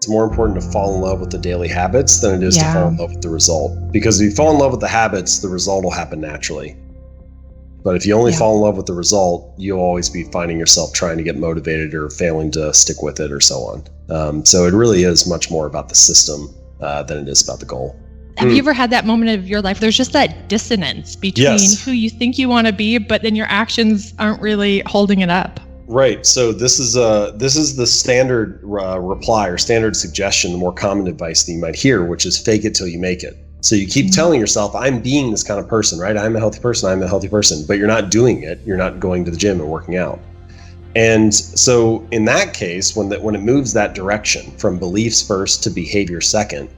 it's more important to fall in love with the daily habits than it is to fall in love with the result. Because if you fall in love with the habits, the result will happen naturally. But if you only fall in love with the result, you'll always be finding yourself trying to get motivated or failing to stick with it or so on. So it really is much more about the system than it is about the goal. Have you ever had that moment of your life? There's just that dissonance between who you think you want to be, but then your actions aren't really holding it up. Right. So this is the standard reply or standard suggestion, the more common advice that you might hear, which is fake it till you make it. So you keep telling yourself, I'm being this kind of person, right? I'm a healthy person, but you're not doing it. You're not going to the gym and working out. And so in that case, when it moves that direction from beliefs first to behavior second,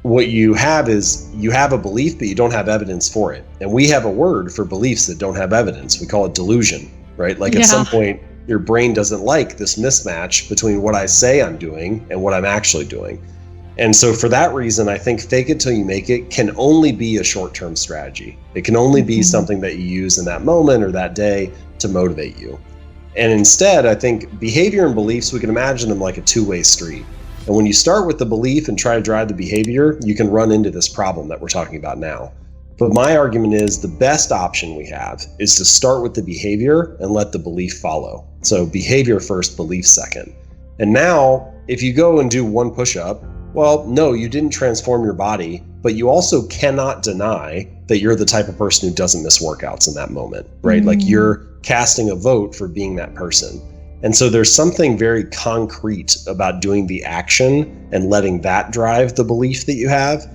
what you have is you have a belief, but you don't have evidence for it. And we have a word for beliefs that don't have evidence. We call it delusion, right? Like at some point, your brain doesn't like this mismatch between what I say I'm doing and what I'm actually doing. And so for that reason, I think fake it till you make it can only be a short-term strategy. It can only be something that you use in that moment or that day to motivate you. And instead, I think behavior and beliefs, we can imagine them like a two-way street. And when you start with the belief and try to drive the behavior, you can run into this problem that we're talking about now. But my argument is the best option we have is to start with the behavior and let the belief follow. So behavior first, belief second. And now, if you go and do one push-up, well, no, you didn't transform your body, but you also cannot deny that you're the type of person who doesn't miss workouts in that moment, right? Like you're casting a vote for being that person. And so there's something very concrete about doing the action and letting that drive the belief that you have,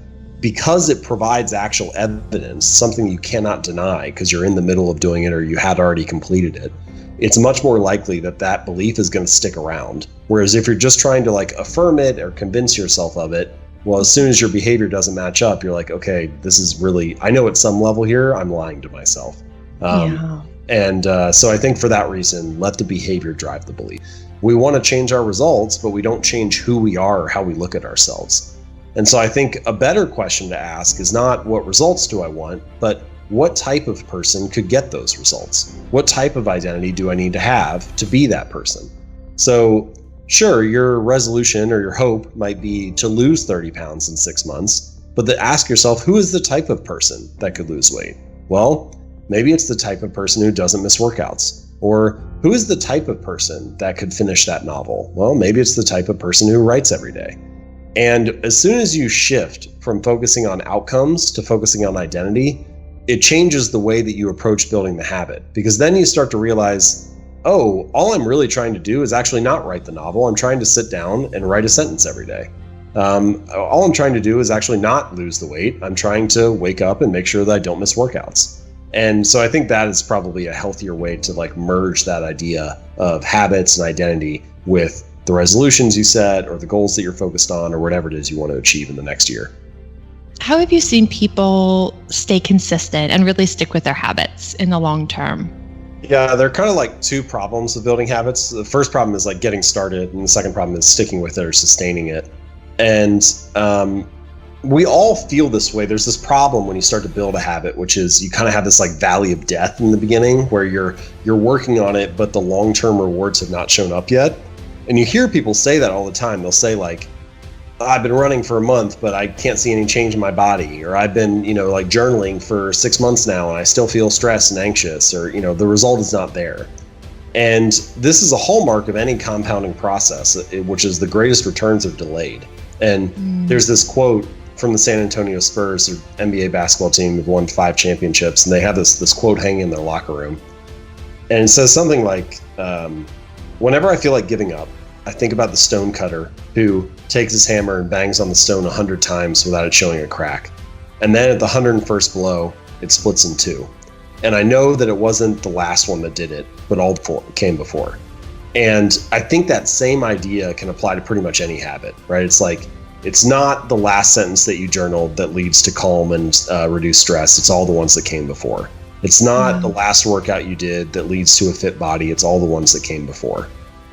because it provides actual evidence, something you cannot deny because you're in the middle of doing it or you had already completed it. It's much more likely that that belief is going to stick around. Whereas if you're just trying to like affirm it or convince yourself of it, well, as soon as your behavior doesn't match up, you're like, okay, this is really, I know at some level here, I'm lying to myself. And so I think for that reason, let the behavior drive the belief. We want to change our results, but we don't change who we are or how we look at ourselves. And so I think a better question to ask is not what results do I want, but what type of person could get those results? What type of identity do I need to have to be that person? So sure, your resolution or your hope might be to lose 30 pounds in 6 months, but ask yourself, who is the type of person that could lose weight? Well, maybe it's the type of person who doesn't miss workouts. Or who is the type of person that could finish that novel? Well, maybe it's the type of person who writes every day. And as soon as you shift from focusing on outcomes to focusing on identity, it changes the way that you approach building the habit. Because then you start to realize, oh, all I'm really trying to do is actually not write the novel. I'm trying to sit down and write a sentence every day. All I'm trying to do is actually not lose the weight. I'm trying to wake up and make sure that I don't miss workouts. And so I think that is probably a healthier way to like merge that idea of habits and identity with the resolutions you set or the goals that you're focused on or whatever it is you want to achieve in the next year. How have you seen people stay consistent and really stick with their habits in the long term? Yeah, there are kind of like two problems with building habits. The first problem is like getting started, and the second problem is sticking with it or sustaining it. And we all feel this way. There's this problem when you start to build a habit, which is you kind of have this like valley of death in the beginning where you're working on it, but the long-term rewards have not shown up yet. And you hear people say that all the time. They'll say like, I've been running for a month, but I can't see any change in my body. Or I've been, like journaling for 6 months now and I still feel stressed and anxious, or, the result is not there. And this is a hallmark of any compounding process, which is the greatest returns are delayed. And there's this quote from the San Antonio Spurs, their NBA basketball team, who've won 5 championships. And they have this quote hanging in their locker room. And it says something like, whenever I feel like giving up, I think about the stone cutter who takes his hammer and bangs on the stone 100 times without it showing a crack. And then at the 101st blow, it splits in two. And I know that it wasn't the last one that did it, but all came before. And I think that same idea can apply to pretty much any habit, right? It's like, it's not the last sentence that you journaled that leads to calm and reduce stress. It's all the ones that came before. It's not the last workout you did that leads to a fit body. It's all the ones that came before.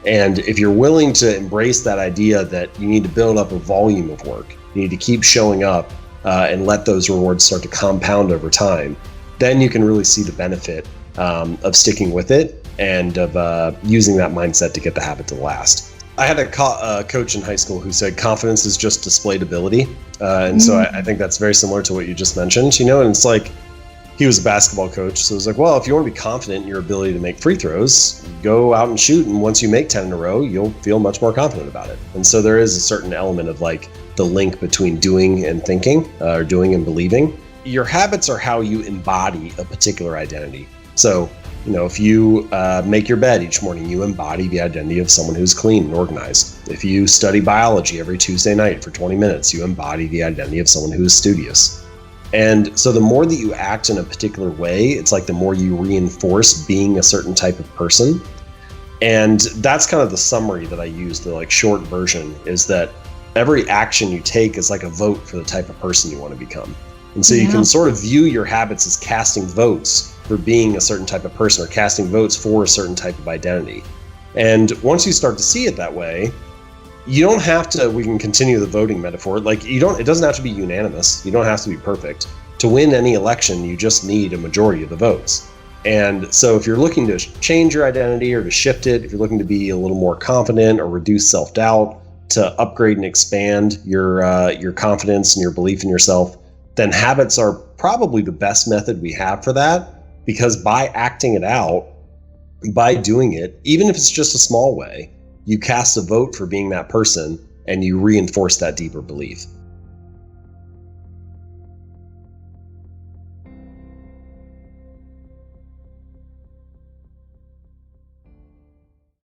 And if you're willing to embrace that idea that you need to build up a volume of work, you need to keep showing up and let those rewards start to compound over time, then you can really see the benefit of sticking with it and of using that mindset to get the habit to last. I had a coach in high school who said confidence is just displayed ability. And so I think that's very similar to what you just mentioned, and it's like, he was a basketball coach. So it was like, well, if you want to be confident in your ability to make free throws, go out and shoot. And once you make 10 in a row, you'll feel much more confident about it. And so there is a certain element of like the link between doing and thinking, or doing and believing. Your habits are how you embody a particular identity. So, if you make your bed each morning, you embody the identity of someone who's clean and organized. If you study biology every Tuesday night for 20 minutes, you embody the identity of someone who is studious. And so the more that you act in a particular way, it's like the more you reinforce being a certain type of person. And that's kind of the summary that I use, the like short version, is that every action you take is like a vote for the type of person you want to become. And so you can sort of view your habits as casting votes for being a certain type of person, or casting votes for a certain type of identity. And once you start to see it that way, you don't have to, we can continue the voting metaphor, like it doesn't have to be unanimous. You don't have to be perfect. To win any election, you just need a majority of the votes. And so if you're looking to change your identity or to shift it, if you're looking to be a little more confident or reduce self-doubt, to upgrade and expand your confidence and your belief in yourself, then habits are probably the best method we have for that, because by acting it out, by doing it, even if it's just a small way, you cast a vote for being that person and you reinforce that deeper belief.